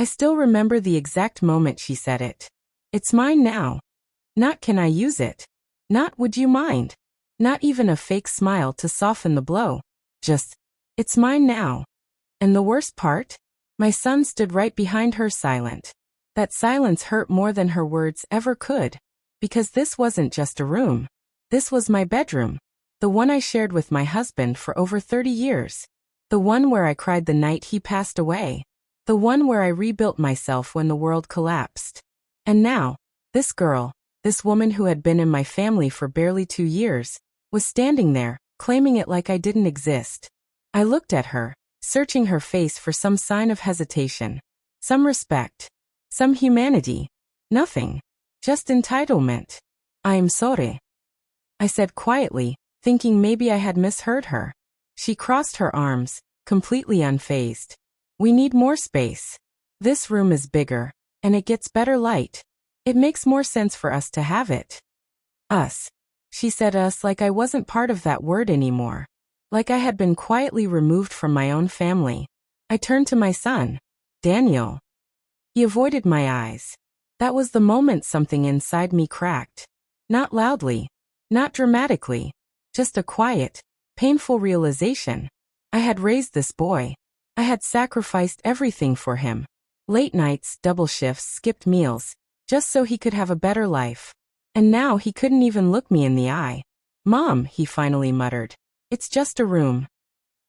I still remember the exact moment she said it. It's mine now. Not can I use it. Not would you mind. Not even a fake smile to soften the blow. Just, it's mine now. And the worst part? My son stood right behind her silent. That silence hurt more than her words ever could. Because this wasn't just a room. This was my bedroom. The one I shared with my husband for over 30 years. The one where I cried the night he passed away. The one where I rebuilt myself when the world collapsed. And now, this girl, this woman who had been in my family for barely 2 years, was standing there, claiming it like I didn't exist. I looked at her, searching her face for some sign of hesitation. Some respect. Some humanity. Nothing. Just entitlement. I'm sorry, I said quietly, thinking maybe I had misheard her. She crossed her arms, completely unfazed. We need more space. This room is bigger, and it gets better light. It makes more sense for us to have it. Us. She said us like I wasn't part of that word anymore. Like I had been quietly removed from my own family. I turned to my son, Daniel. He avoided my eyes. That was the moment something inside me cracked. Not loudly. Not dramatically. Just a quiet, painful realization. I had raised this boy. I had sacrificed everything for him. Late nights, double shifts, skipped meals, just so he could have a better life. And now he couldn't even look me in the eye. Mom, he finally muttered. It's just a room.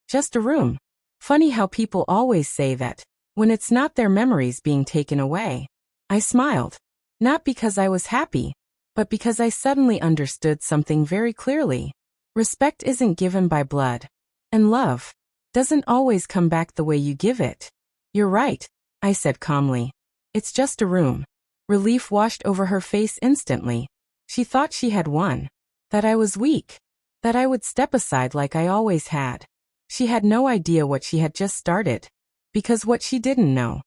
Just a room. Funny how people always say that, when it's not their memories being taken away. I smiled. Not because I was happy, but because I suddenly understood something very clearly. Respect isn't given by blood. And love doesn't always come back the way you give it. You're right, I said calmly. It's just a room. Relief washed over her face instantly. She thought she had won. That I was weak. That I would step aside like I always had. She had no idea what she had just started. Because what she didn't know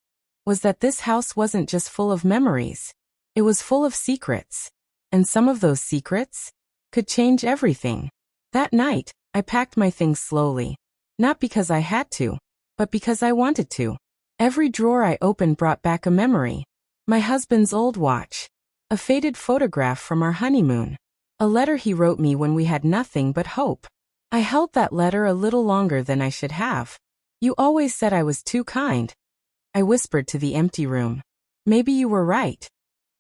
was that this house wasn't just full of memories. It was full of secrets. And some of those secrets could change everything. That night, I packed my things slowly. Not because I had to, but because I wanted to. Every drawer I opened brought back a memory. My husband's old watch. A faded photograph from our honeymoon. A letter he wrote me when we had nothing but hope. I held that letter a little longer than I should have. You always said I was too kind. I whispered to the empty room. Maybe you were right.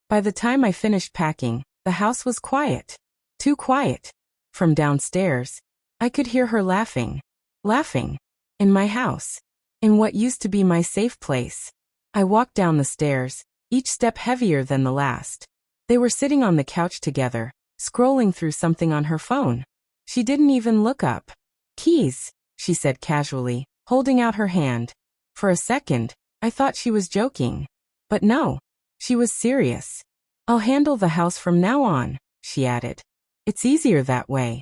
By the time I finished packing, the house was quiet. Too quiet. From downstairs, I could hear her laughing. Laughing. In my house. In what used to be my safe place. I walked down the stairs, each step heavier than the last. They were sitting on the couch together, scrolling through something on her phone. She didn't even look up. Keys, she said casually, holding out her hand. For a second, I thought she was joking. But no, she was serious. I'll handle the house from now on, she added. It's easier that way.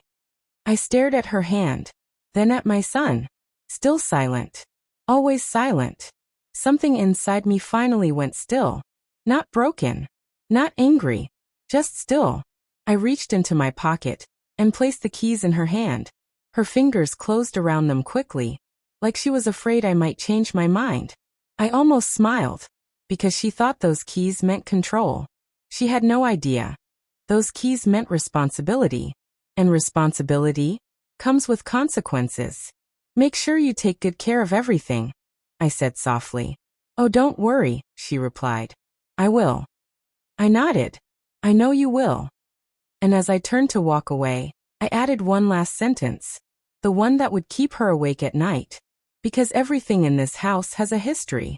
I stared at her hand, then at my son. Still silent. Always silent. Something inside me finally went still. Not broken. Not angry. Just still. I reached into my pocket and placed the keys in her hand. Her fingers closed around them quickly, like she was afraid I might change my mind. I almost smiled, because she thought those keys meant control. She had no idea. Those keys meant responsibility. And responsibility comes with consequences. Make sure you take good care of everything, I said softly. Oh, don't worry, she replied. I will. I nodded. I know you will. And as I turned to walk away, I added one last sentence. The one that would keep her awake at night. Because everything in this house has a history.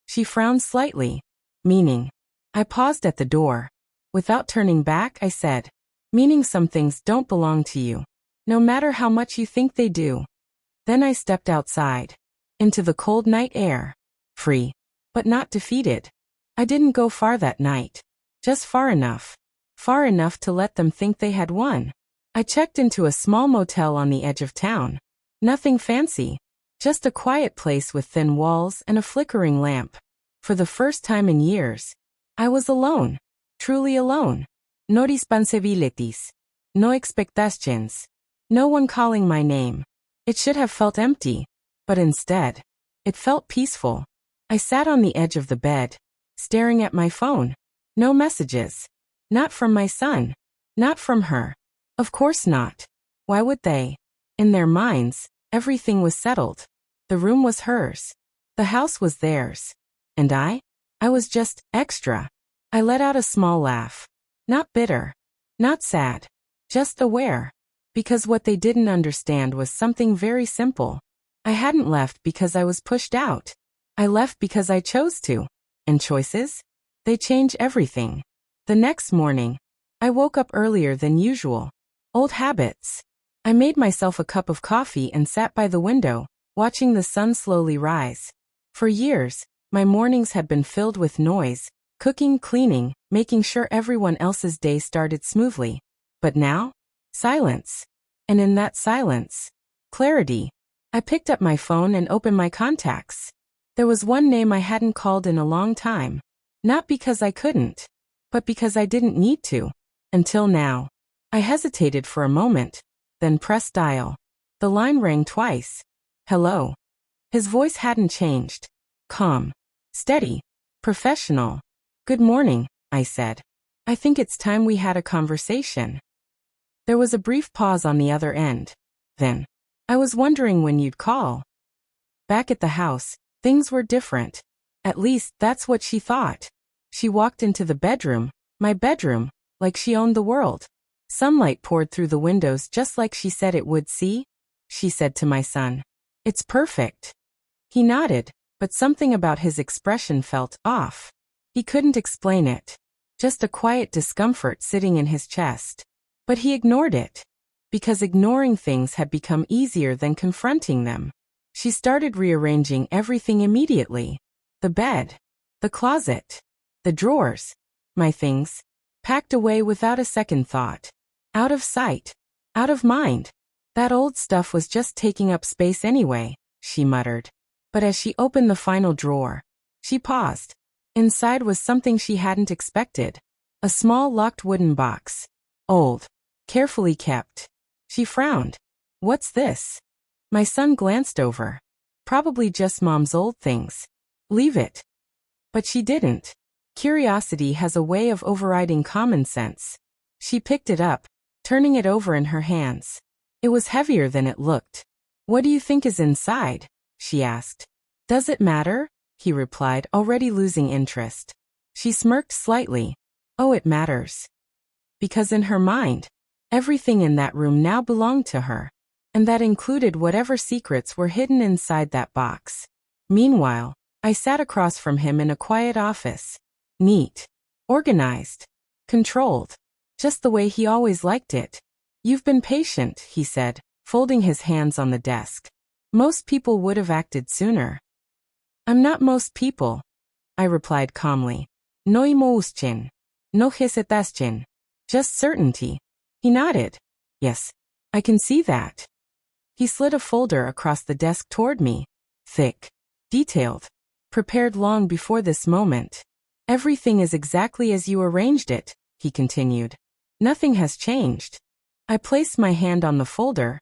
She frowned slightly. Meaning. I paused at the door. Without turning back, I said. Meaning some things don't belong to you. No matter how much you think they do. Then I stepped outside. Into the cold night air. Free. But not defeated. I didn't go far that night. Just far enough. Far enough to let them think they had won. I checked into a small motel on the edge of town. Nothing fancy. Just a quiet place with thin walls and a flickering lamp. For the first time in years, I was alone. Truly alone. No responsibilities. No expectations. No one calling my name. It should have felt empty. But instead, it felt peaceful. I sat on the edge of the bed, staring at my phone. No messages. Not from my son. Not from her. Of course not. Why would they? In their minds, everything was settled. The room was hers. The house was theirs. And I was just extra. I let out a small laugh. Not bitter. Not sad. Just aware. Because what they didn't understand was something very simple. I hadn't left because I was pushed out. I left because I chose to. And choices? They change everything. The next morning, I woke up earlier than usual. Old habits. I made myself a cup of coffee and sat by the window, watching the sun slowly rise. For years, my mornings had been filled with noise, cooking, cleaning, making sure everyone else's day started smoothly. But now? Silence. And in that silence, clarity. I picked up my phone and opened my contacts. There was one name I hadn't called in a long time. Not because I couldn't, but because I didn't need to. Until now. I hesitated for a moment, then pressed dial. The line rang twice. Hello. His voice hadn't changed. Calm. Steady. Professional. Good morning, I said. I think it's time we had a conversation. There was a brief pause on the other end. Then, I was wondering when you'd call. Back at the house, things were different. At least, that's what she thought. She walked into the bedroom, my bedroom, like she owned the world. Sunlight poured through the windows just like she said it would. See? She said to my son. It's perfect. He nodded, but something about his expression felt off. He couldn't explain it. Just a quiet discomfort sitting in his chest. But he ignored it. Because ignoring things had become easier than confronting them. She started rearranging everything immediately. The bed. The closet. The drawers. My things. Packed away without a second thought. Out of sight. Out of mind. That old stuff was just taking up space anyway, she muttered. But as she opened the final drawer, she paused. Inside was something she hadn't expected. A small locked wooden box. Old. Carefully kept. She frowned. What's this? My son glanced over. Probably just Mom's old things. Leave it. But she didn't. Curiosity has a way of overriding common sense. She picked it up, turning it over in her hands. It was heavier than it looked. What do you think is inside? She asked. Does it matter? He replied, already losing interest. She smirked slightly. Oh, it matters. Because in her mind, everything in that room now belonged to her. And that included whatever secrets were hidden inside that box. Meanwhile, I sat across from him in a quiet office. Neat. Organized. Controlled. Just the way he always liked it. You've been patient, he said, folding his hands on the desk. Most people would have acted sooner. I'm not most people, I replied calmly. No emouschin. No hesitaschin. Just certainty. He nodded. Yes, I can see that. He slid a folder across the desk toward me. Thick. Detailed. Prepared long before this moment. Everything is exactly as you arranged it, he continued. Nothing has changed. I placed my hand on the folder,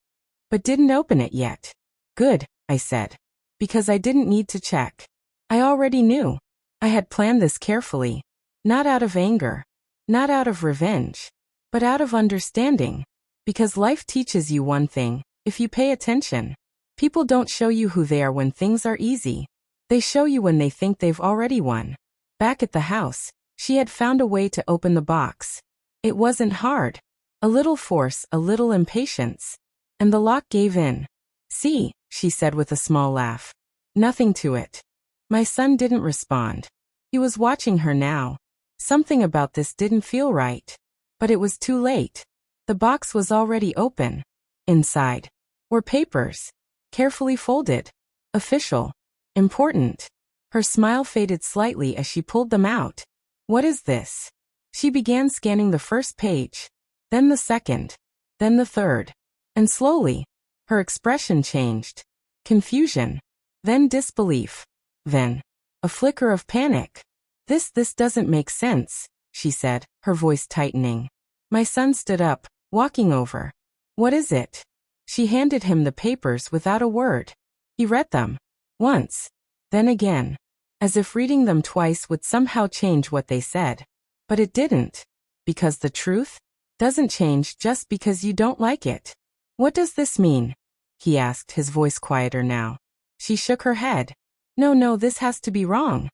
but didn't open it yet. Good, I said. Because I didn't need to check. I already knew. I had planned this carefully. Not out of anger. Not out of revenge. But out of understanding. Because life teaches you one thing, if you pay attention. People don't show you who they are when things are easy. They show you when they think they've already won. Back at the house, she had found a way to open the box. It wasn't hard. A little force, a little impatience. And the lock gave in. See, she said with a small laugh. Nothing to it. My son didn't respond. He was watching her now. Something about this didn't feel right. But it was too late. The box was already open. Inside were papers. Carefully folded. Official. Important. Her smile faded slightly as she pulled them out. What is this? She began scanning the first page. Then the second. Then the third. And slowly, her expression changed. Confusion. Then disbelief. Then, a flicker of panic. This doesn't make sense, she said, her voice tightening. My son stood up, walking over. What is it? She handed him the papers without a word. He read them. Once. Then again. as if reading them twice would somehow change what they said. But it didn't. Because the truth doesn't change just because you don't like it. What does this mean? He asked, his voice quieter now. She shook her head. No, this has to be wrong.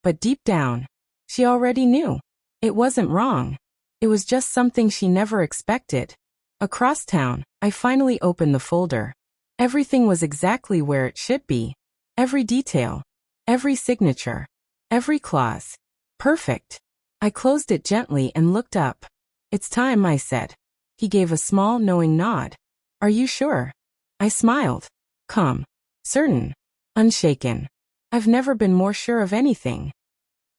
But deep down, she already knew. It wasn't wrong. It was just something she never expected. Across town, I finally opened the folder. Everything was exactly where it should be. Every detail. Every signature. Every clause. Perfect. I closed it gently and looked up. It's time, I said. He gave a small, knowing nod. Are you sure? I smiled. Calm. Certain. Unshaken. I've never been more sure of anything.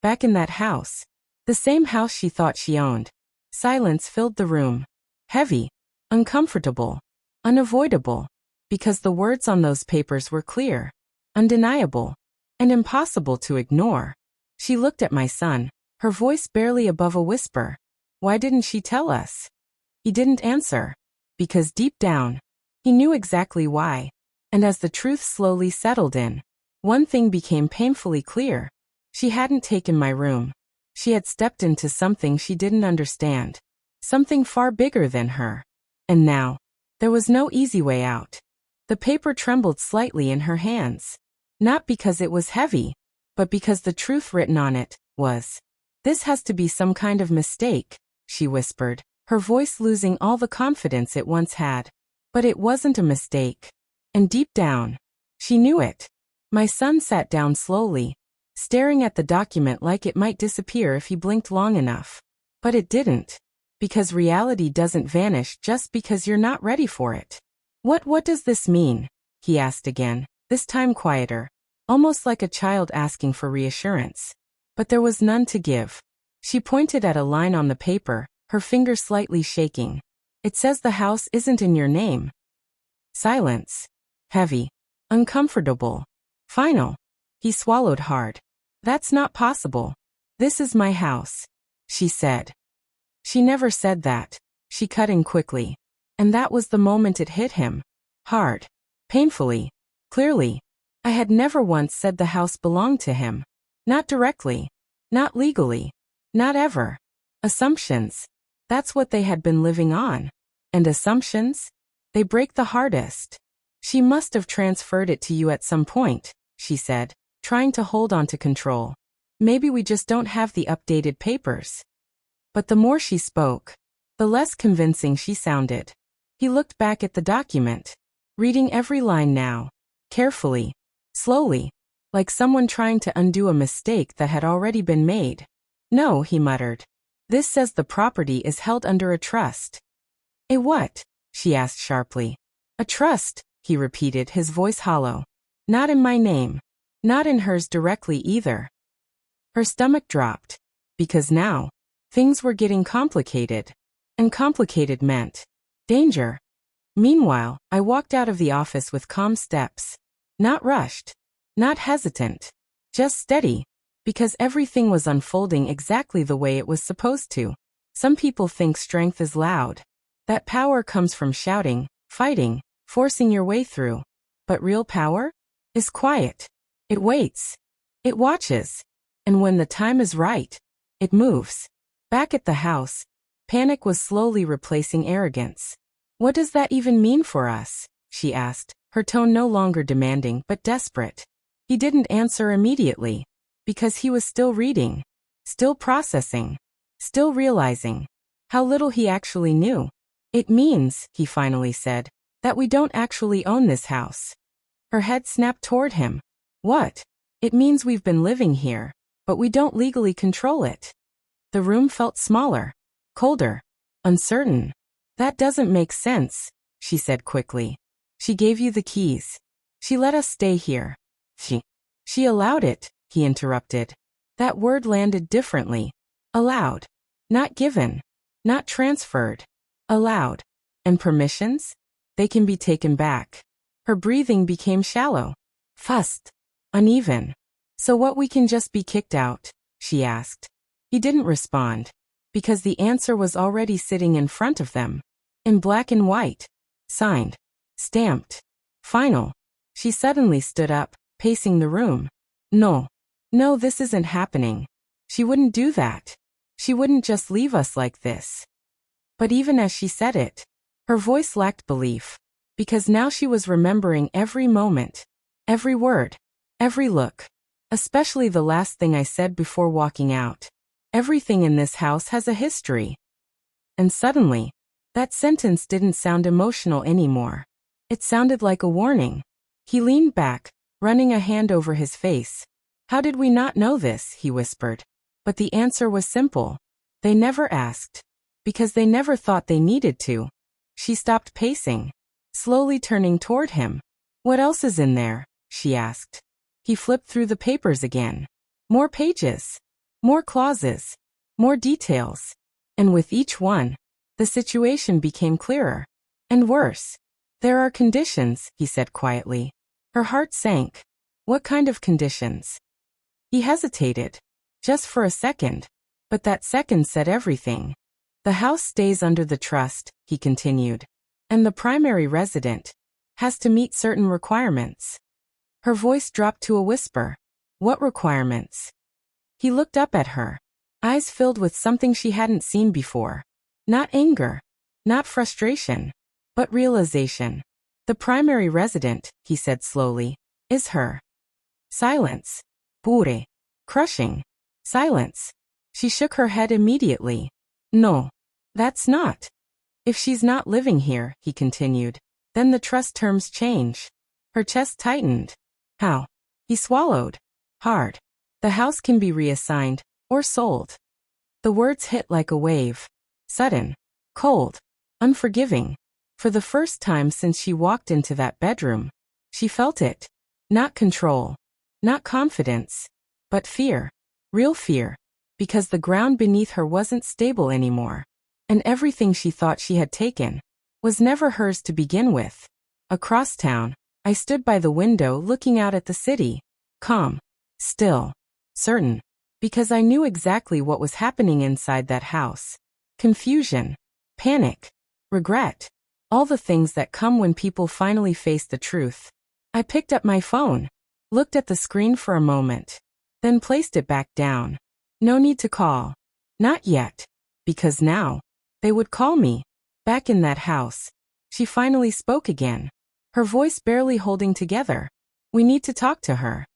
Back in that house. The same house she thought she owned. Silence filled the room. Heavy. Uncomfortable. Unavoidable. Because the words on those papers were clear. Undeniable. And impossible to ignore. She looked at my son, her voice barely above a whisper. Why didn't she tell us? He didn't answer. Because deep down, he knew exactly why. And as the truth slowly settled in, one thing became painfully clear. She hadn't taken my room. She had stepped into something she didn't understand. Something far bigger than her. And now, there was no easy way out. The paper trembled slightly in her hands. Not because it was heavy, but because the truth written on it was. This has to be some kind of mistake, she whispered, her voice losing all the confidence it once had. But it wasn't a mistake. And deep down, she knew it. My son sat down slowly, staring at the document like it might disappear if he blinked long enough. But it didn't. Because reality doesn't vanish just because you're not ready for it. What does this mean? He asked again, this time quieter, almost like a child asking for reassurance. But there was none to give. She pointed at a line on the paper, her finger slightly shaking. It says the house isn't in your name. Silence. Heavy. Uncomfortable. Final. He swallowed hard. That's not possible. This is my house, she said. She never said that. She cut in quickly. And that was the moment it hit him. Hard. Painfully. Clearly. I had never once said the house belonged to him. Not directly. Not legally. Not ever. Assumptions. That's what they had been living on. And assumptions? They break the hardest. She must have transferred it to you at some point, she said, trying to hold on to control. Maybe we just don't have the updated papers. But the more she spoke, the less convincing she sounded. He looked back at the document, reading every line now, carefully, slowly, like someone trying to undo a mistake that had already been made. No, he muttered. This says the property is held under a trust. A what? She asked sharply. A trust, he repeated, his voice hollow. Not in my name. Not in hers directly either. Her stomach dropped. Because now, things were getting complicated. And complicated meant danger. Meanwhile, I walked out of the office with calm steps. Not rushed. Not hesitant. Just steady. Because everything was unfolding exactly the way it was supposed to. Some people think strength is loud. That power comes from shouting, fighting, forcing your way through. But real power is quiet. It waits. It watches. And when the time is right, it moves. Back at the house, panic was slowly replacing arrogance. What does that even mean for us? She asked, her tone no longer demanding but desperate. He didn't answer immediately. Because he was still reading. Still processing. Still realizing how little he actually knew. It means, he finally said, that we don't actually own this house. Her head snapped toward him. What? It means we've been living here, but we don't legally control it. The room felt smaller, colder, uncertain. That doesn't make sense, she said quickly. She gave you the keys. She let us stay here. She allowed it, he interrupted. That word landed differently. Allowed. Not given. Not transferred. Allowed. And permissions? They can be taken back. Her breathing became shallow. Fussed. Uneven. So what, we can just be kicked out? She asked. He didn't respond. Because the answer was already sitting in front of them. In black and white. Signed. Stamped. Final. She suddenly stood up, pacing the room. No. No, this isn't happening. She wouldn't do that. She wouldn't just leave us like this. But even as she said it, her voice lacked belief, because now she was remembering every moment, every word, every look, especially the last thing I said before walking out. Everything in this house has a history. And suddenly, that sentence didn't sound emotional anymore. It sounded like a warning. He leaned back, running a hand over his face. How did we not know this? He whispered. But the answer was simple. They never asked. Because they never thought they needed to. She stopped pacing, slowly turning toward him. What else is in there? She asked. He flipped through the papers again. More pages. More clauses. More details. And with each one, the situation became clearer. And worse. There are conditions, he said quietly. Her heart sank. What kind of conditions? He hesitated. Just for a second. But that second said everything. The house stays under the trust, he continued. And the primary resident has to meet certain requirements. Her voice dropped to a whisper. What requirements? He looked up at her, eyes filled with something she hadn't seen before. Not anger, not frustration, but realization. The primary resident, he said slowly, is her. Silence. Pure. Crushing. Silence. She shook her head immediately. No. That's not. If she's not living here, he continued, then the trust terms change. Her chest tightened. How? He swallowed. Hard. The house can be reassigned, or sold. The words hit like a wave. Sudden. Cold. Unforgiving. For the first time since she walked into that bedroom, she felt it. Not control. Not confidence. But fear. Real fear. Because the ground beneath her wasn't stable anymore. And everything she thought she had taken was never hers to begin with. Across town, I stood by the window looking out at the city. Calm. Still. Certain. Because I knew exactly what was happening inside that house. Confusion. Panic. Regret. All the things that come when people finally face the truth. I picked up my phone. Looked at the screen for a moment. Then placed it back down. No need to call. Not yet. Because now, they would call me. Back in that house. She finally spoke again. Her voice barely holding together. We need to talk to her.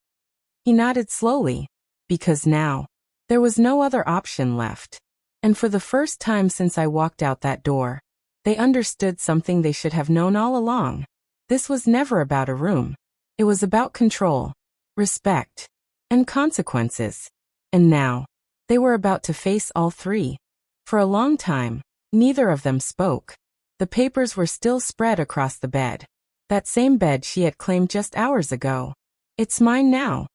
He nodded slowly. Because now, there was no other option left. And for the first time since I walked out that door, they understood something they should have known all along. This was never about a room. It was about control, respect, and consequences. And now, they were about to face all three. For a long time, neither of them spoke. The papers were still spread across the bed. That same bed she had claimed just hours ago. It's mine now.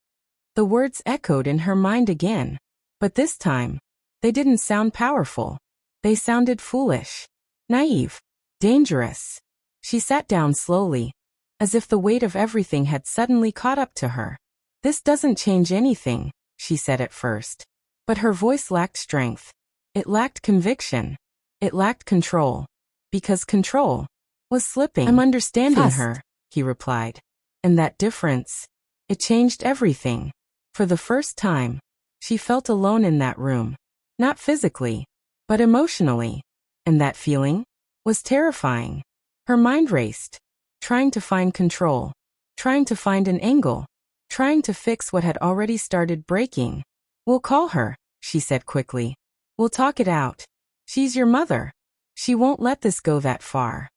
The words echoed in her mind again. But this time, they didn't sound powerful. They sounded foolish, naive, dangerous. She sat down slowly, as if the weight of everything had suddenly caught up to her. This doesn't change anything, she said at first. But her voice lacked strength. It lacked conviction. It lacked control. Because control was slipping. I'm understanding her, he replied. And that difference, it changed everything. For the first time, she felt alone in that room. Not physically, but emotionally. And that feeling was terrifying. Her mind raced, trying to find control, trying to find an angle, trying to fix what had already started breaking. We'll call her, she said quickly. We'll talk it out. She's your mother. She won't let this go that far.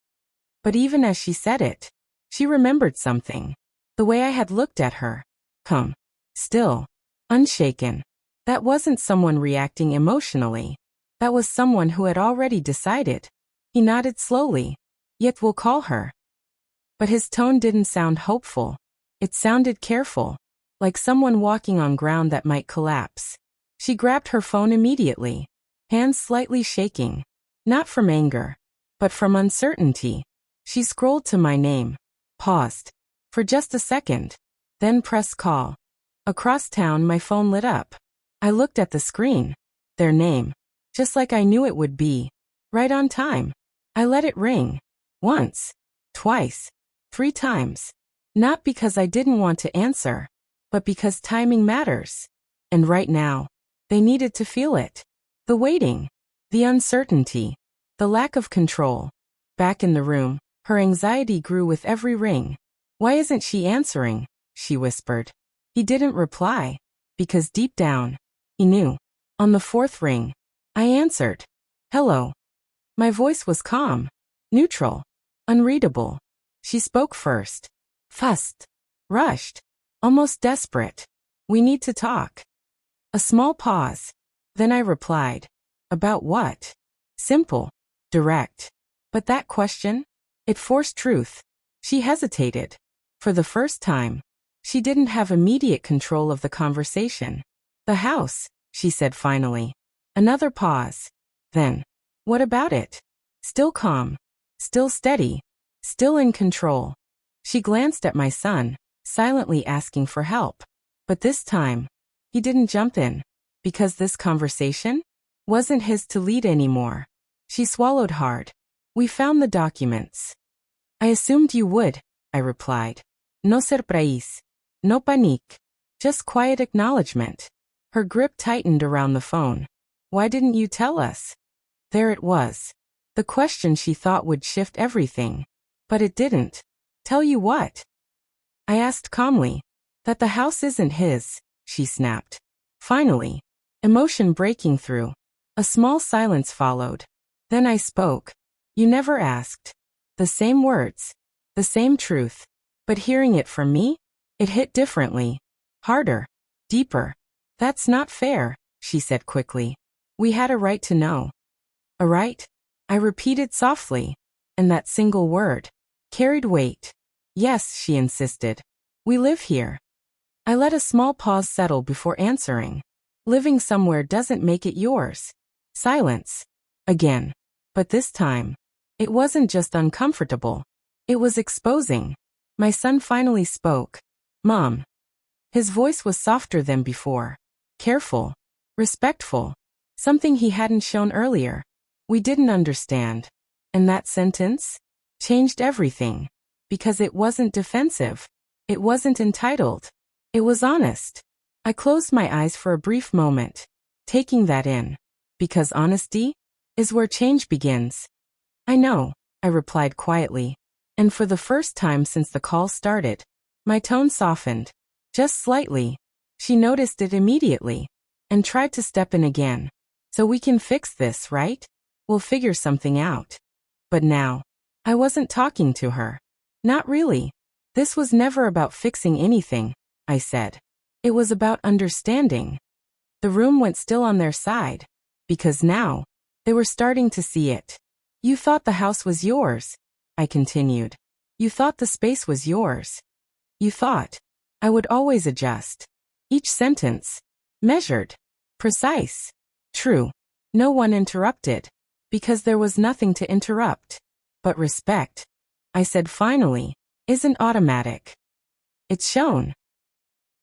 But even as she said it, she remembered something. The way I had looked at her. Calm. Still. Unshaken. That wasn't someone reacting emotionally. That was someone who had already decided. He nodded slowly. Yet we'll call her. But his tone didn't sound hopeful. It sounded careful. Like someone walking on ground that might collapse. She grabbed her phone immediately. Hands slightly shaking. Not from anger, but from uncertainty. She scrolled to my name. Paused. For just a second. Then pressed call. Across town my phone lit up. I looked at the screen. Their name. Just like I knew it would be. Right on time. I let it ring. Once. Twice. 3 times. Not because I didn't want to answer. But because timing matters. And right now, they needed to feel it. The waiting, the uncertainty, the lack of control. Back in the room, her anxiety grew with every ring. Why isn't she answering? She whispered. He didn't reply, because deep down, he knew. On the fourth ring, I answered. Hello. My voice was calm, neutral, unreadable. She spoke first. Fussed, rushed, almost desperate. We need to talk. A small pause. Then I replied. About what? Simple, direct. But that question? It forced truth. She hesitated. For the first time, she didn't have immediate control of the conversation. The house, she said finally. Another pause. Then, what about it? Still calm, still steady, still in control. She glanced at my son, silently asking for help. But this time, he didn't jump in, because this conversation wasn't his to lead anymore. She swallowed hard. We found the documents. I assumed you would, I replied. No surprise. No panique. Just quiet acknowledgement. Her grip tightened around the phone. Why didn't you tell us? There it was. The question she thought would shift everything. But it didn't. Tell you what? I asked calmly. That the house isn't his, she snapped. Finally, emotion breaking through. A small silence followed. Then I spoke. You never asked. The same words. The same truth. But hearing it from me? It hit differently. Harder. Deeper. That's not fair, she said quickly. We had a right to know. A right? I repeated softly. And that single word carried weight. Yes, she insisted. We live here. I let a small pause settle before answering. Living somewhere doesn't make it yours. Silence. Again. But this time, it wasn't just uncomfortable. It was exposing. My son finally spoke. Mom. His voice was softer than before. Careful. Respectful. Something he hadn't shown earlier. We didn't understand. And that sentence changed everything. Because it wasn't defensive. It wasn't entitled. It was honest. I closed my eyes for a brief moment, taking that in. Because honesty is where change begins. I know, I replied quietly. And for the first time since the call started, my tone softened. Just slightly. She noticed it immediately. And tried to step in again. So we can fix this, right? We'll figure something out. But now, I wasn't talking to her. Not really. This was never about fixing anything, I said. It was about understanding. The room went still on their side. Because now, they were starting to see it. You thought the house was yours, I continued. You thought the space was yours. You thought I would always adjust. Each sentence, measured, precise, true. No one interrupted. Because there was nothing to interrupt. But respect, I said finally, isn't automatic. It's shown.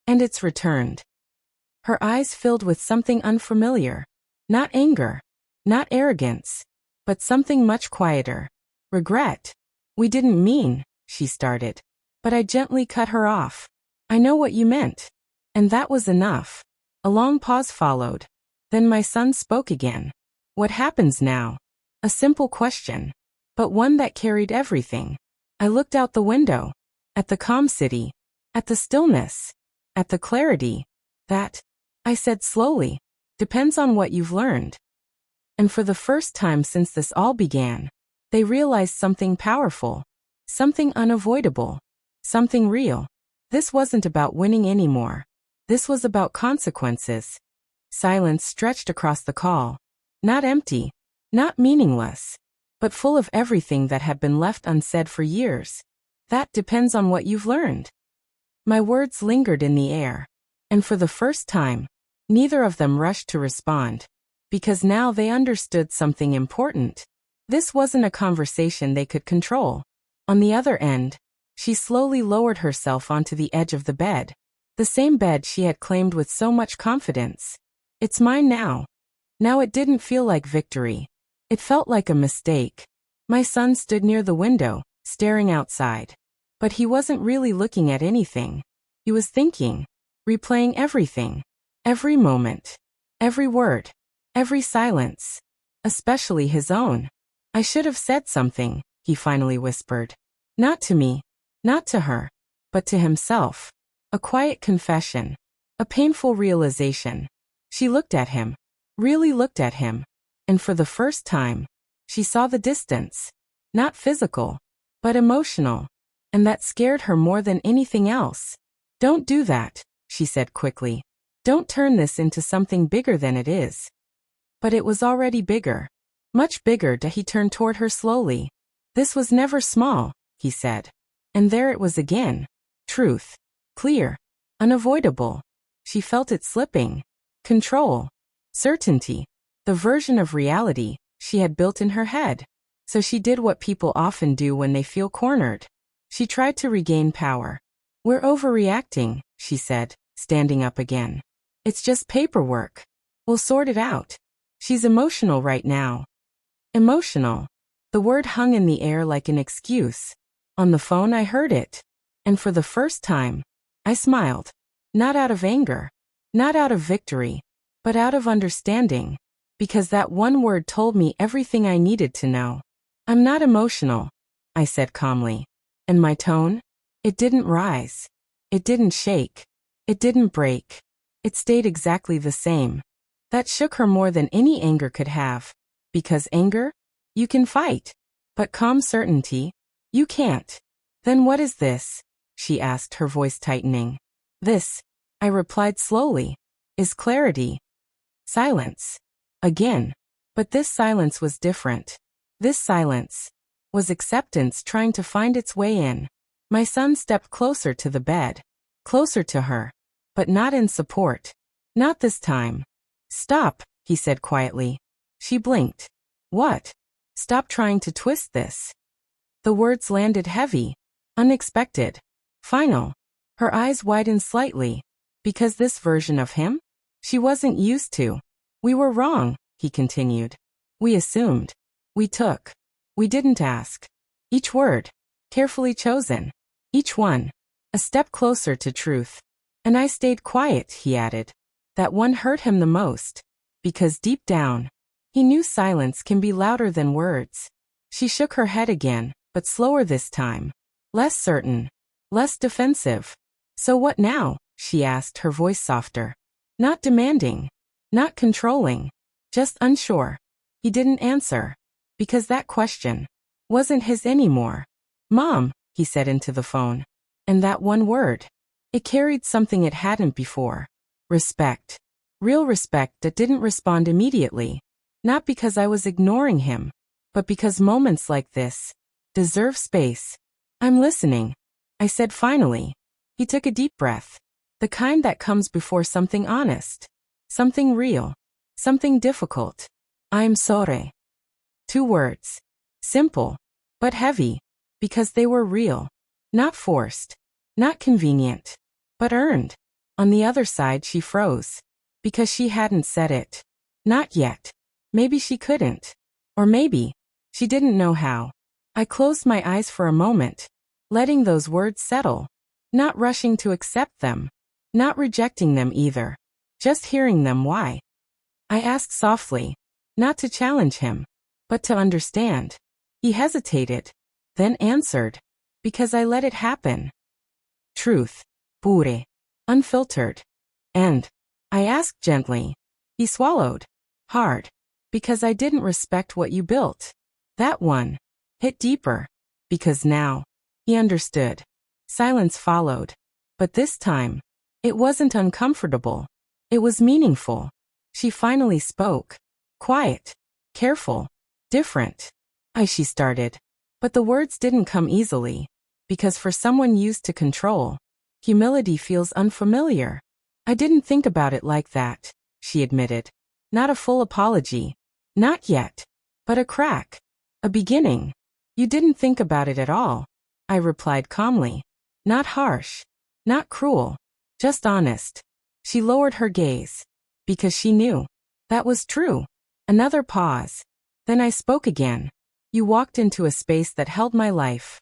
And it's returned. Her eyes filled with something unfamiliar. Not anger. Not arrogance. But something much quieter. Regret. We didn't mean, she started. But I gently cut her off. I know what you meant. And that was enough. A long pause followed. Then my son spoke again. What happens now? A simple question. But one that carried everything. I looked out the window. At the calm city. At the stillness. At the clarity. That, I said slowly, depends on what you've learned. And for the first time since this all began, they realized something powerful. Something unavoidable. Something real. This wasn't about winning anymore. This was about consequences. Silence stretched across the call. Not empty. Not meaningless. But full of everything that had been left unsaid for years. That depends on what you've learned. My words lingered in the air. And for the first time, neither of them rushed to respond. Because now they understood something important. This wasn't a conversation they could control. On the other end, she slowly lowered herself onto the edge of the bed. The same bed she had claimed with so much confidence. It's mine now. Now it didn't feel like victory. It felt like a mistake. My son stood near the window, staring outside. But he wasn't really looking at anything. He was thinking, replaying everything. Every moment. Every word. Every silence. Especially his own. I should have said something, he finally whispered. Not to me. Not to her. But to himself. A quiet confession. A painful realization. She looked at him. Really looked at him. And for the first time, she saw the distance. Not physical, but emotional. And that scared her more than anything else. Don't do that, she said quickly. Don't turn this into something bigger than it is. But it was already bigger. Much bigger. He turned toward her slowly. This was never small, he said. And there it was again. Truth. Clear. Unavoidable. She felt it slipping. Control. Certainty. The version of reality she had built in her head. So she did what people often do when they feel cornered. She tried to regain power. We're overreacting, she said, standing up again. It's just paperwork. We'll sort it out. She's emotional right now. Emotional. The word hung in the air like an excuse. On the phone I heard it. And for the first time, I smiled. Not out of anger. Not out of victory. But out of understanding. Because that one word told me everything I needed to know. I'm not emotional, I said calmly. And my tone? It didn't rise. It didn't shake. It didn't break. It stayed exactly the same. That shook her more than any anger could have. Because anger? You can fight. But calm certainty? You can't. Then what is this? She asked, her voice tightening. This, I replied slowly, is clarity. Silence. Again. But this silence was different. This silence was acceptance trying to find its way in. My son stepped closer to the bed. Closer to her. But not in support. Not this time. Stop, he said quietly. She blinked. What? Stop trying to twist this. The words landed heavy. Unexpected. Final. Her eyes widened slightly. Because this version of him? She wasn't used to. We were wrong, he continued. We assumed. We took. We didn't ask. Each word. Carefully chosen. Each one. A step closer to truth. And I stayed quiet, he added. That one hurt him the most. Because deep down, he knew silence can be louder than words. She shook her head again, but slower this time. Less certain. Less defensive. So what now? She asked, her voice softer. Not demanding. Not controlling. Just unsure. He didn't answer. Because that question wasn't his anymore. Mom, he said into the phone. And that one word. It carried something it hadn't before. Respect. Real respect that didn't respond immediately. Not because I was ignoring him, but because moments like this deserve space. I'm listening, I said finally. He took a deep breath. The kind that comes before something honest. Something real. Something difficult. I'm sorry. 2 words. Simple, but heavy. Because they were real. Not forced. Not convenient. But earned. On the other side she froze. Because she hadn't said it. Not yet. Maybe she couldn't. Or maybe she didn't know how. I closed my eyes for a moment, letting those words settle. Not rushing to accept them. Not rejecting them either. Just hearing them. Why? I asked softly. Not to challenge him, but to understand. He hesitated, then answered. Because I let it happen. Truth. Pure. Unfiltered. And I asked gently. He swallowed. Hard. Because I didn't respect what you built. That one hit deeper. Because now he understood. Silence followed. But this time, it wasn't uncomfortable. It was meaningful. She finally spoke. Quiet. Careful. Different. She started. But the words didn't come easily. Because for someone used to control, humility feels unfamiliar. I didn't think about it like that, she admitted. Not a full apology. Not yet. But a crack. A beginning. You didn't think about it at all, I replied calmly. Not harsh. Not cruel. Just honest. She lowered her gaze. Because she knew. That was true. Another pause. Then I spoke again. You walked into a space that held my life.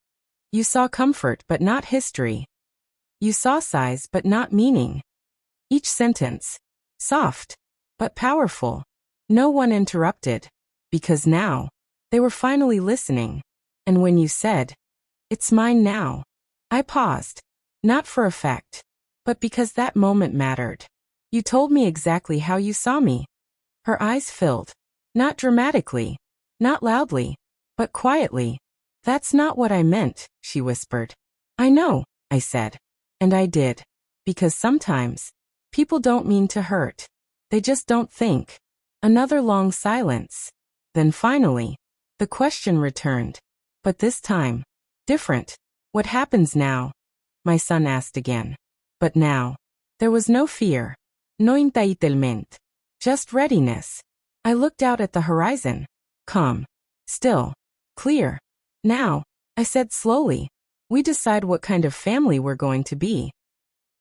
You saw comfort but not history. You saw size but not meaning. Each sentence Soft, but powerful. No one interrupted. Because now, they were finally listening. And when you said, "It's mine now," I paused. Not for effect, but because that moment mattered. You told me exactly how you saw me. Her eyes filled. Not dramatically, not loudly, but quietly. "That's not what I meant," she whispered. "I know," I said. And I did. Because sometimes, people don't mean to hurt. They just don't think. Another long silence. Then finally, the question returned. But this time, different. "What happens now?" my son asked again. But now, there was no fear. No entitlement. Just readiness. I looked out at the horizon. Calm. Still. Clear. "Now," I said slowly, "we decide what kind of family we're going to be."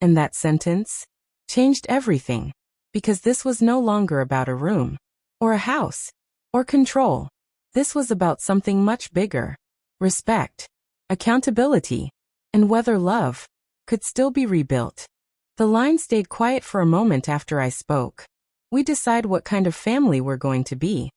And that sentence changed everything. Because this was no longer about a room, or a house, or control. This was about something much bigger. Respect. Accountability. And whether love could still be rebuilt. The line stayed quiet for a moment after I spoke. We decide what kind of family we're going to be.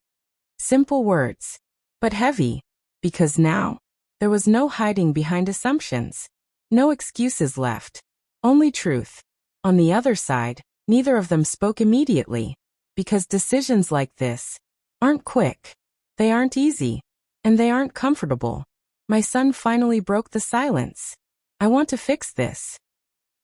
Simple words. But heavy. Because now, there was no hiding behind assumptions. No excuses left. Only truth. On the other side, neither of them spoke immediately. Because decisions like this aren't quick. They aren't easy. And they aren't comfortable. My son finally broke the silence. "I want to fix this."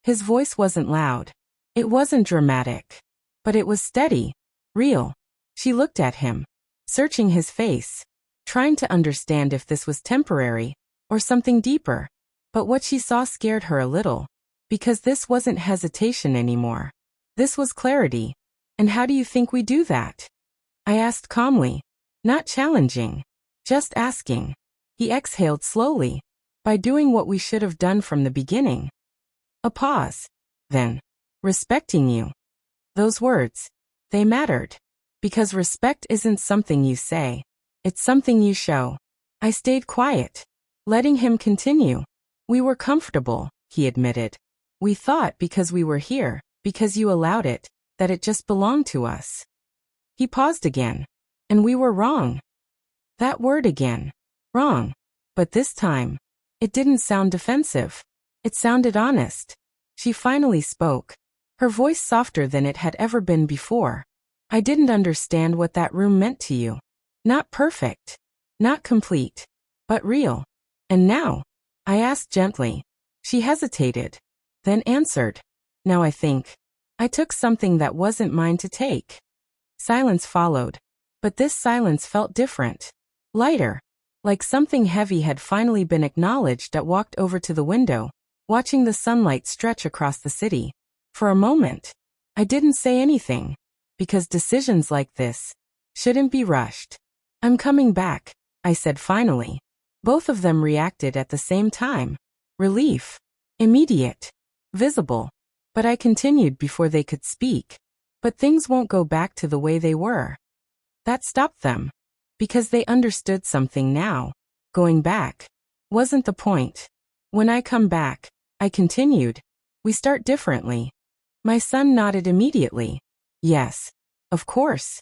His voice wasn't loud. It wasn't dramatic. But it was steady. Real. She looked at him, searching his face, trying to understand if this was temporary, or something deeper. But what she saw scared her a little. Because this wasn't hesitation anymore. This was clarity. "And how do you think we do that?" I asked calmly. Not challenging. Just asking. He exhaled slowly. "By doing what we should have done from the beginning." A pause. Then, "Respecting you." Those words. They mattered. Because respect isn't something you say. It's something you show. I stayed quiet, letting him continue. "We were comfortable," he admitted. "We thought because we were here, because you allowed it, that it just belonged to us." He paused again. "And we were wrong." That word again. Wrong. But this time, it didn't sound defensive. It sounded honest. She finally spoke. Her voice softer than it had ever been before. "I didn't understand what that room meant to you. Not perfect. Not complete. But real. And now?" I asked gently. She hesitated. Then answered. "Now I think. I took something that wasn't mine to take." Silence followed. But this silence felt different. Lighter. Like something heavy had finally been acknowledged. I walked over to the window, watching the sunlight stretch across the city. For a moment, I didn't say anything. Because decisions like this shouldn't be rushed. "I'm coming back," I said finally. Both of them reacted at the same time. Relief. Immediate. Visible. But I continued before they could speak. "But things won't go back to the way they were." That stopped them. Because they understood something now. Going back wasn't the point. "When I come back," I continued, "we start differently." My son nodded immediately. "Yes. Of course.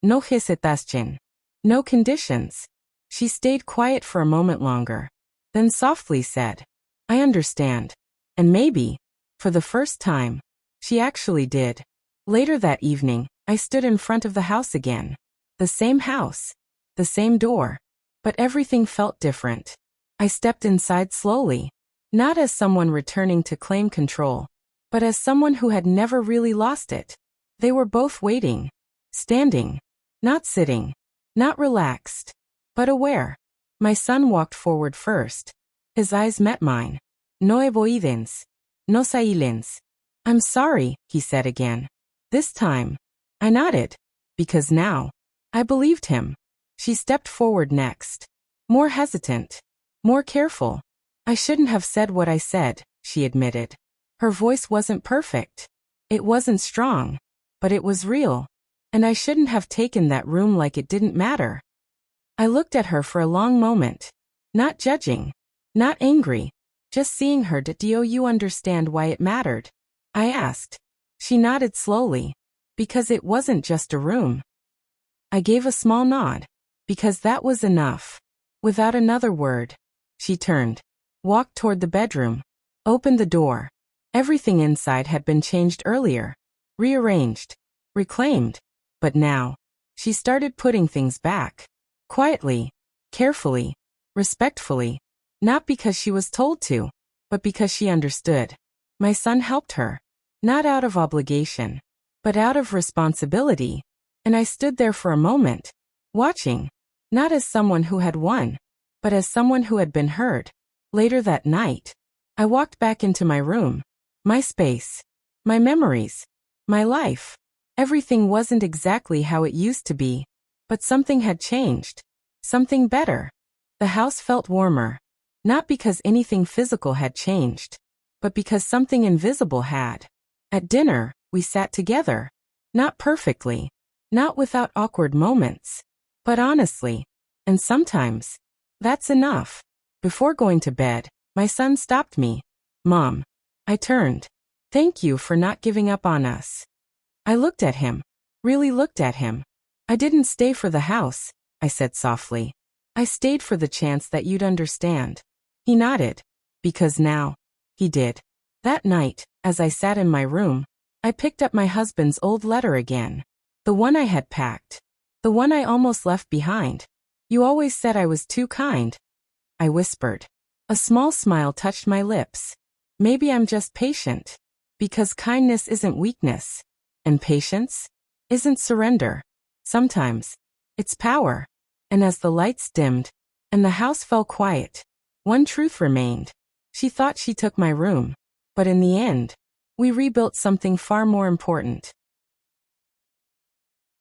No hesitation. No conditions." She stayed quiet for a moment longer. Then softly said, "I understand." And maybe, for the first time, she actually did. Later that evening, I stood in front of the house again. The same house. The same door. But everything felt different. I stepped inside slowly. Not as someone returning to claim control, but as someone who had never really lost it. They were both waiting. Standing. Not sitting. Not relaxed. But aware. My son walked forward first. His eyes met mine. "No avoidance. No silence." "I'm sorry," he said again. This time, I nodded. Because now, I believed him. She stepped forward next. More hesitant. More careful. "I shouldn't have said what I said," she admitted. Her voice wasn't perfect. It wasn't strong. But it was real. And I shouldn't have taken that room like it didn't matter. I looked at her for a long moment. Not judging. Not angry. Just seeing her. "Do you understand why it mattered?" I asked. She nodded slowly. Because it wasn't just a room. I gave a small nod. Because that was enough. Without another word, she turned, walked toward the bedroom, opened the door. Everything inside had been changed earlier, rearranged, reclaimed. But now, she started putting things back. Quietly, carefully, respectfully. Not because she was told to, but because she understood. My son helped her. Not out of obligation, but out of responsibility. And I stood there for a moment, watching. Not as someone who had won, but as someone who had been heard. Later that night, I walked back into my room. My space. My memories. My life. Everything wasn't exactly how it used to be. But something had changed. Something better. The house felt warmer. Not because anything physical had changed, but because something invisible had. At dinner, we sat together. Not perfectly. Not without awkward moments. But honestly. And sometimes, that's enough. Before going to bed, my son stopped me. Mom. I turned. Thank you for not giving up on us. I looked at him. Really looked at him. I didn't stay for the house, I said softly. I stayed for the chance that you'd understand. He nodded. Because now, he did. That night, as I sat in my room, I picked up my husband's old letter again. The one I had packed. The one I almost left behind. You always said I was too kind. I whispered. A small smile touched my lips. Maybe I'm just patient. Because kindness isn't weakness. And patience isn't surrender. Sometimes, it's power. And as the lights dimmed, and the house fell quiet, one truth remained. She thought she took my room. But in the end, we rebuilt something far more important.